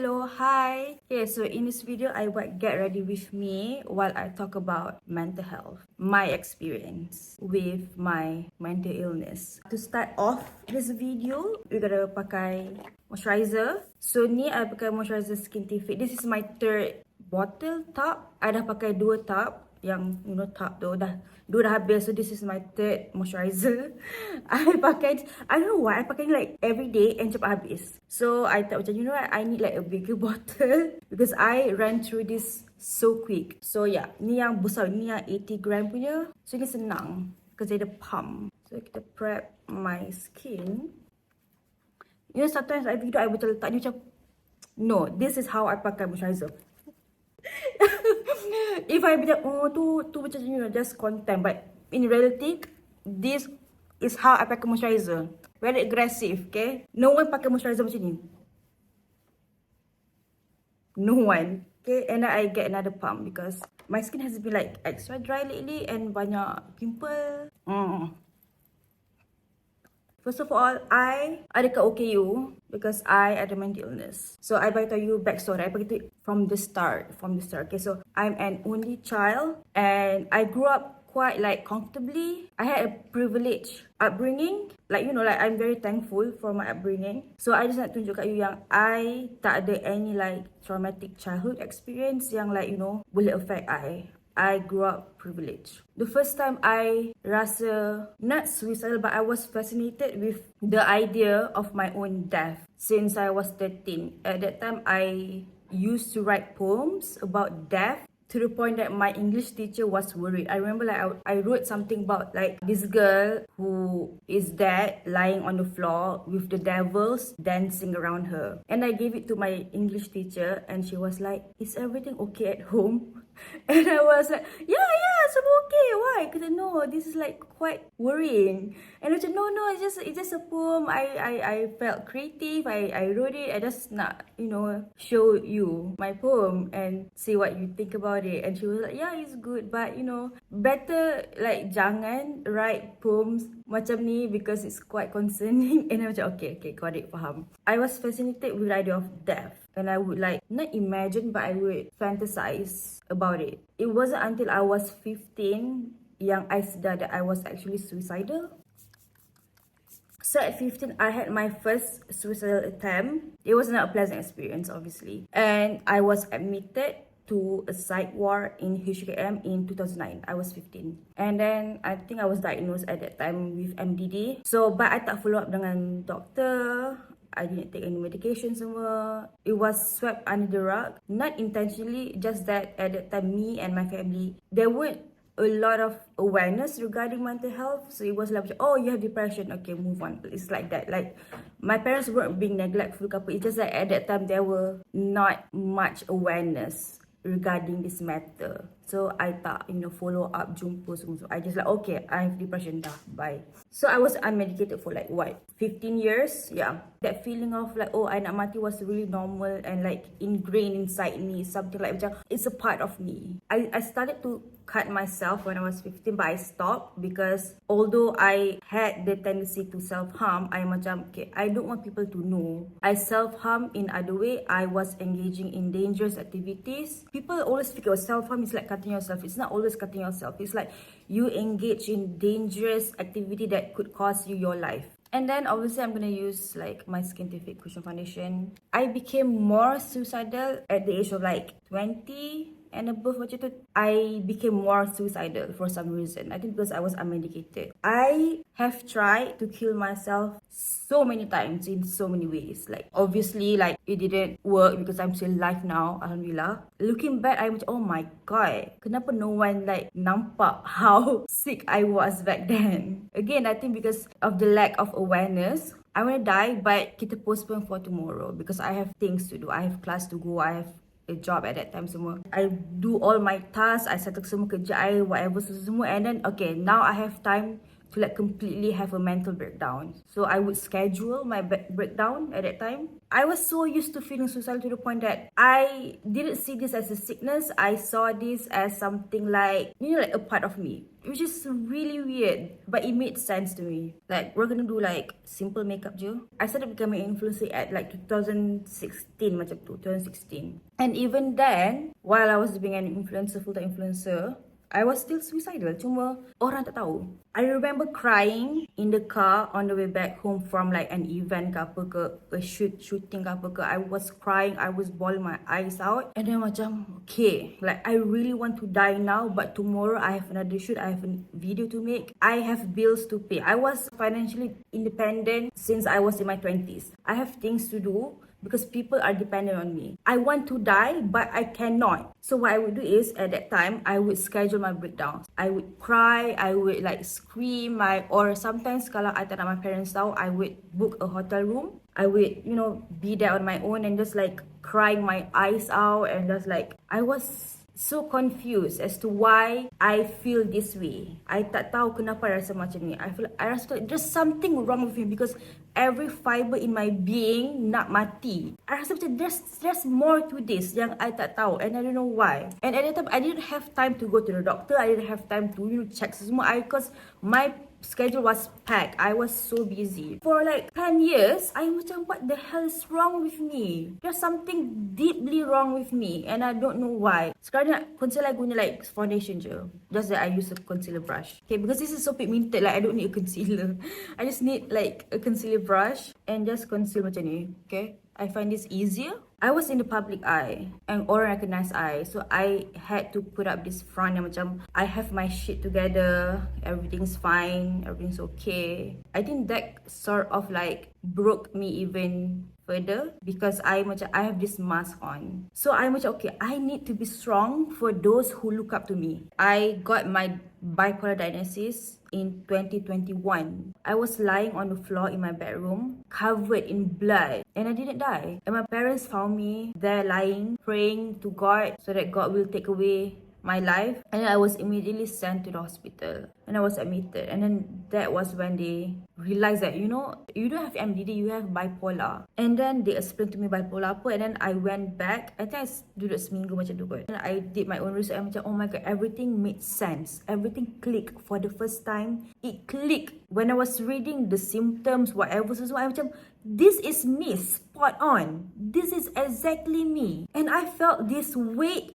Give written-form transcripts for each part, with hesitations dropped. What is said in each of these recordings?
Hello, hi. Okay, so in this video, I would get ready with me while I talk about mental health, my experience with my mental illness. To start off this video, we're gonna pakai moisturizer. So ni I pakai moisturizer Skintific. This is my third bottle tub. I dah pakai 2 tub. Yang tub tu dah 2 dah habis. So this is my third moisturizer. I don't know why I pakai like every day and cepat habis. So I thought macam what, I need like a bigger bottle because I ran through this so quick. So yeah, ni yang besar, ni yang 80 gram punya. So ni senang because dia ada pump. So kita prep my skin. Sometimes I video I betul letak ni macam, no, this is how I pakai moisturizer. If I macam tu macam just content, but in reality this is how I pakai moisturizer. Very aggressive, okay? No one pakai moisturizer macam ni. No one. Okay, and then I get another pump because my skin has been like extra dry lately and banyak pimple. First of all, I ada kat OKU because I ada mental illness. So I beritahu you backstory. I beritahu from the start. Okay, so I'm an only child and I grew up quite like comfortably. I had a privileged upbringing. Like like I'm very thankful for my upbringing. So I just nak tunjuk kat you yang I tak ada any like traumatic childhood experience yang like boleh affect I. I grew up privileged. The first time I rasa not suicidal, but I was fascinated with the idea of my own death since I was 13. At that time, I used to write poems about death to the point that my English teacher was worried. I remember like I wrote something about like this girl who is dead lying on the floor with the devils dancing around her. And I gave it to my English teacher and she was like, "Is everything okay at home?" And I was like, yeah, so okay. Why? Because no, this is like quite worrying. And I said, no, it's just a poem. I felt creative. I wrote it. I just not, show you my poem and see what you think about it. And she was like, yeah, it's good, but better like jangan write poems macam ni because it's quite concerning. And I was like, okay, got it, faham. I was fascinated with the idea of death. And I would like, not imagine, but I would fantasize about it. It wasn't until I was 15 yang I sedar that I was actually suicidal. So at 15, I had my first suicidal attempt. It was not a pleasant experience, obviously. And I was admitted to a psych ward in GRWM in 2009. I was 15. And then I think I was diagnosed at that time with MDD. So, but I tak follow up dengan doktor. I didn't take any medication semua. It was swept under the rug. Not intentionally, just that at that time, me and my family, there weren't a lot of awareness regarding mental health. So it was like, oh, you have depression. Okay, move on. It's like that. Like, my parents weren't being neglectful. It's just that at that time, there were not much awareness regarding this matter. So I tak follow up, jumpa semua. So I just like, okay, I have depression dah, bye. So I was unmedicated for like what, 15 years? Yeah. That feeling of like, oh, I nak mati was really normal and like ingrained inside me. Something like macam, it's a part of me. I started to cut myself when I was 15, but I stopped because although I had the tendency to self-harm, I macam, okay, I don't want people to know. I self-harm in other way. I was engaging in dangerous activities. People always think of self-harm is like cutting yourself. It's not always cutting yourself. It's like you engage in dangerous activity that could cost you your life. And then obviously I'm gonna use like my Skintific cushion foundation. I became more suicidal at the age of like 20 and above macam tu. I became more suicidal for some reason. I think because I was unmedicated. I have tried to kill myself so many times in so many ways. Like obviously like it didn't work because I'm still alive now, alhamdulillah. Looking back, I'm like, oh my god, kenapa no one like nampak how sick I was back then? Again, I think because of the lack of awareness. I want to die, but kita postpone for tomorrow because I have things to do. I have class to go. I have a job at that time semua. I do all my tasks. I settle semua kerja I, whatever semua. And then, okay, now I have time to like completely have a mental breakdown. So I would schedule my breakdown at that time. I was so used to feeling suicidal to the point that I didn't see this as a sickness. I saw this as something like, like a part of me, which is really weird, but it made sense to me. Like, we're gonna do like simple makeup je. I started becoming an influencer at like 2016 macam tu, 2016. And even then, while I was being an influencer, full-time influencer, I was still suicidal, cuma orang tak tahu. I remember crying in the car on the way back home from like an event ke apa ke, a shooting ke apa ke. I was crying, I was bawling my eyes out. And then macam, okay, like I really want to die now, but tomorrow I have another shoot, I have a video to make, I have bills to pay. I was financially independent since I was in my 20s. I have things to do, because people are dependent on me. I want to die, but I cannot. So what I would do is, at that time, I would schedule my breakdowns. I would cry, I would like scream, or sometimes kalau I tak nak my parents tahu, I would book a hotel room. I would, be there on my own and just like crying my eyes out, and just like, I was so confused as to why I feel this way. I tak tahu kenapa I rasa macam ni. I rasa there's something wrong with me, because every fiber in my being nak mati. I rasa macam there's more to this yang I tak tahu, and I don't know why. And at that time I didn't have time to go to the doctor. I didn't have time to check semua. Because my schedule was packed. I was so busy. For like 10 years, I macam, what the hell is wrong with me? There's something deeply wrong with me, and I don't know why. Sekarang nak concealer, I guna like foundation je. Just that I use a concealer brush. Okay, because this is so pigmented, like I don't need a concealer. I just need like a concealer brush and just conceal macam ni. Okay, I find this easier. I was in the public eye and orang recognize I, so I had to put up this front yang macam I have my shit together, everything's fine, everything's okay. I think that sort of like broke me even further, because I have this mask on. So I macam, okay, I need to be strong for those who look up to me. I got my bipolar diagnosis in 2021. I was lying on the floor in my bedroom, covered in blood, and I didn't die. And my parents found me there lying, praying to God so that God will take away my life. And then I was immediately sent to the hospital, and I was admitted. And then that was when they realized that, you don't have MDD, you have bipolar. And then they explained to me bipolar apa, and then I went back. I think I duduk seminggu macam tu kot. And I did my own research, and macam, oh my god, everything made sense. Everything clicked for the first time. It clicked when I was reading the symptoms, whatever. So I macam, this is me, spot on. This is exactly me. And I felt this weight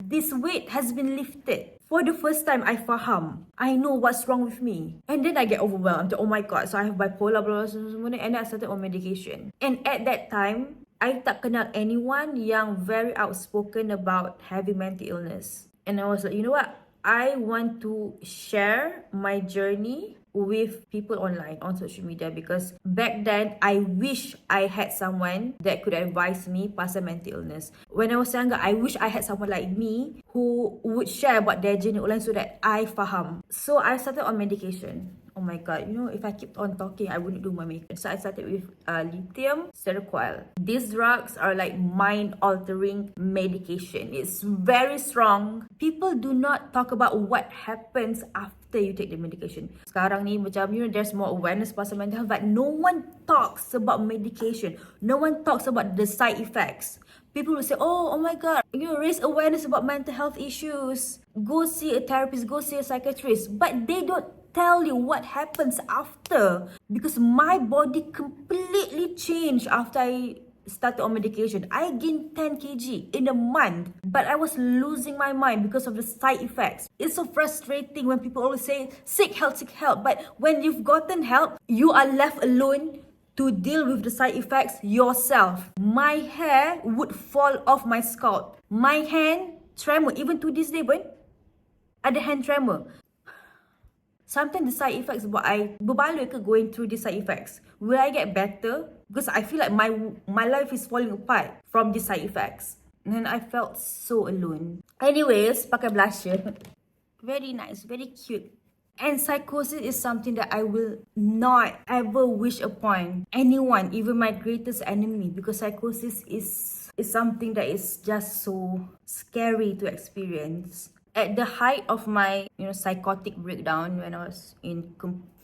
has been lifted. For the first time, I faham. I know what's wrong with me. And then I get overwhelmed. Oh my god, so I have bipolar, blah, blah, blah, and then I started on medication. And at that time, I tak kenal anyone yang very outspoken about having mental illness. And I was like, you know what? I want to share my journey with people online, on social media, because back then I wish I had someone that could advise me pasal mental illness. When I was younger, I wish I had someone like me who would share about their journey online so that I faham. So I started on medication. Oh my god, if I keep on talking, I wouldn't do my makeup. So I started with lithium Seroquel. These drugs are like mind-altering medication. It's very strong. People do not talk about what happens after you take the medication. Sekarang ni macam, there's more awareness pasal mental health, but no one talks about medication. No one talks about the side effects. People will say, oh my god, raise awareness about mental health issues. Go see a therapist, go see a psychiatrist. But they don't tell you what happens after, because my body completely changed after I started on medication. I gained 10 kg in a month, but I was losing my mind because of the side effects. It's so frustrating when people always say seek help, but when you've gotten help, you are left alone to deal with the side effects yourself. My hair would fall off my scalp. My hand tremor, even to this day pun ada hand tremor. Sometimes the side effects, but I berbaloi ke going through the side effects? Will I get better? Because I feel like my life is falling apart from the side effects. And then I felt so alone. Anyways, pakai blusher. Very nice, very cute. And psychosis is something that I will not ever wish upon anyone, even my greatest enemy, because psychosis is something that is just so scary to experience. At the height of my, psychotic breakdown, when I was in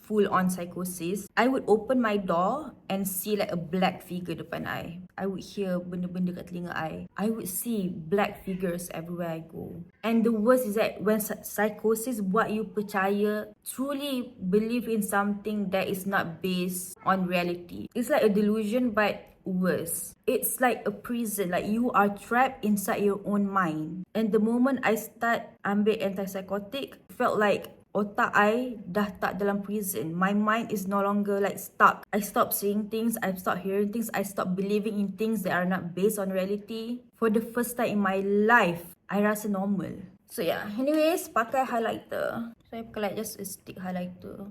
full on psychosis, I would open my door and see like a black figure depan I. I would hear benda-benda kat telinga I would see black figures everywhere I go. And the worst is that when psychosis buat you percaya, truly believe in something that is not based on reality. It's like a delusion but worse. It's like a prison, like you are trapped inside your own mind. And the moment I start ambil antipsychotic, felt like otak I dah tak dalam prison. My mind is no longer like stuck. I stop seeing things, I stop hearing things, I stop believing in things that are not based on reality. For the first time in my life, I rasa normal. So yeah, anyways, pakai highlighter. So I pakai like just a stick highlighter.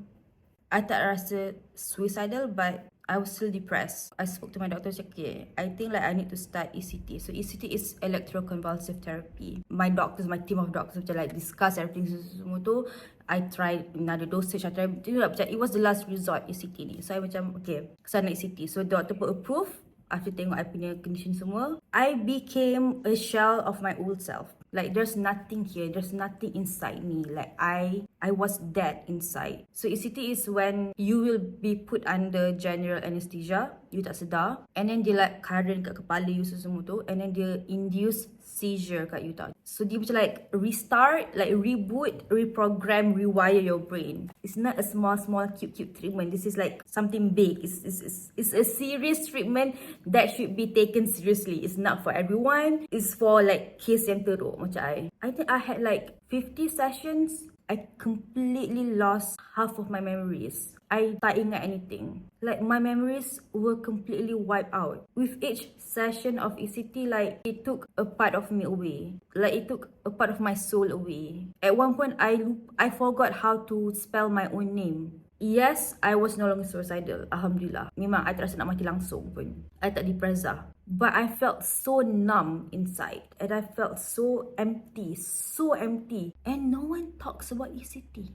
I tak rasa suicidal, but I was still depressed. I spoke to my doctor, okay, I think like I need to start ECT. So ECT is Electroconvulsive therapy. My doctors, my team of doctors macam like discuss everything semua tu. I tried another dosage, I tried, macam it was the last resort ECT ni. So I macam, okay, so I nak ECT. So doctor pun approve. After tengok I punya condition semua, I became a shell of my old self. Like there's nothing here, there's nothing inside me. Like I was dead inside. So ECT is when you will be put under general anesthesia, you tak sedar, and then dia like current kat kepala you semua tu, and then dia induce seizure kat you tau. So dia macam like restart, like reboot, reprogram, rewire your brain. It's not a small cute treatment. This is like something big. It's a serious treatment that should be taken seriously. It's not for everyone. It's for like case yang teruk macam I think I had like 50 sessions. I completely lost half of my memories. I tak ingat anything. Like my memories were completely wiped out. With each session of ECT, like it took a part of me away. Like it took a part of my soul away. At one point, I forgot how to spell my own name. Yes, I was no longer suicidal. Alhamdulillah. Memang I tak rasa nak mati langsung pun. I tak depressed lah. But I felt so numb inside. And I felt so empty. So empty. And no one talks about ECT.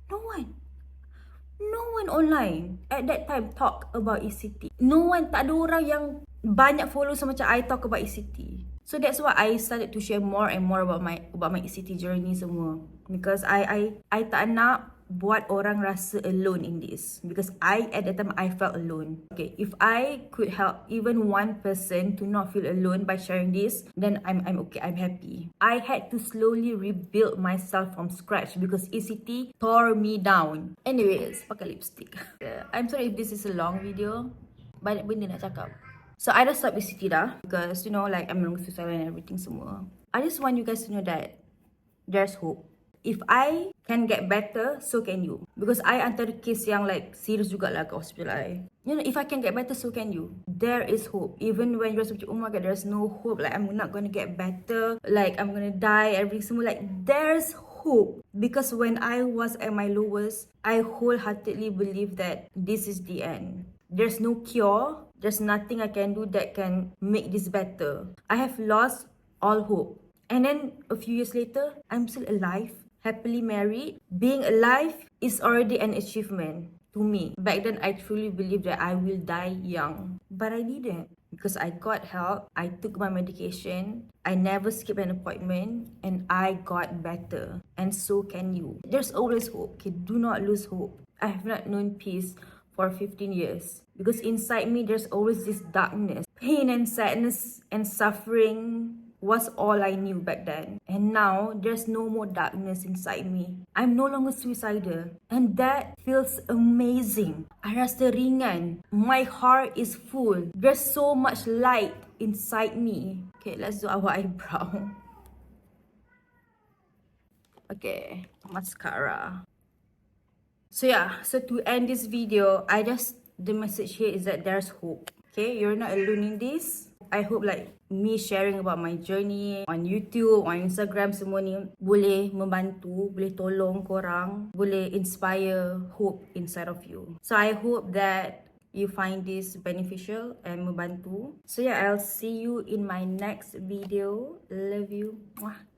No one. No one online at that time talk about ECT. No one, tak ada orang yang banyak follow sama macam I talk about ECT. So that's why I started to share more and more about my ECT journey semua. Because I tak nak buat orang rasa alone in this. Because at that time I felt alone. Okay, if I could help even one person to not feel alone by sharing this, then I'm okay, I'm happy. I had to slowly rebuild myself from scratch because ECT tore me down. Anyways, pakai lipstick. I'm sorry if this is a long video. Banyak benda nak cakap. So I dah stop ECT dah. Because you know like I'm no longer suicidal and everything semua. I just want you guys to know that there's hope. If I can get better, so can you. Because I antara case yang like serious jugalah kat hospital I. You know, if I can get better, so can you. There is hope. Even when you're like, oh my god, there's no hope. Like I'm not gonna get better. Like I'm gonna die. Everything semua. Like there's hope. Because when I was at my lowest, I wholeheartedly believe that this is the end. There's no cure. There's nothing I can do that can make this better. I have lost all hope. And then a few years later, I'm still alive. Happily married. Being alive is already an achievement to me. Back then, I truly believed that I will die young. But I didn't. Because I got help. I took my medication. I never skipped an appointment. And I got better. And so can you. There's always hope. Okay, do not lose hope. I have not known peace for 15 years. Because inside me, there's always this darkness. Pain and sadness and suffering was all I knew back then. And now, there's no more darkness inside me. I'm no longer suicidal. And that feels amazing. I rasa ringan. My heart is full. There's so much light inside me. Okay, let's do our eyebrow. Okay, mascara. So yeah, so to end this video, the message here is that there's hope. Okay, you're not alone in this. I hope like me sharing about my journey on YouTube, on Instagram semua ni boleh membantu, boleh tolong korang, boleh inspire hope inside of you. So I hope that you find this beneficial and membantu. So yeah, I'll see you in my next video. Love you. Mwah.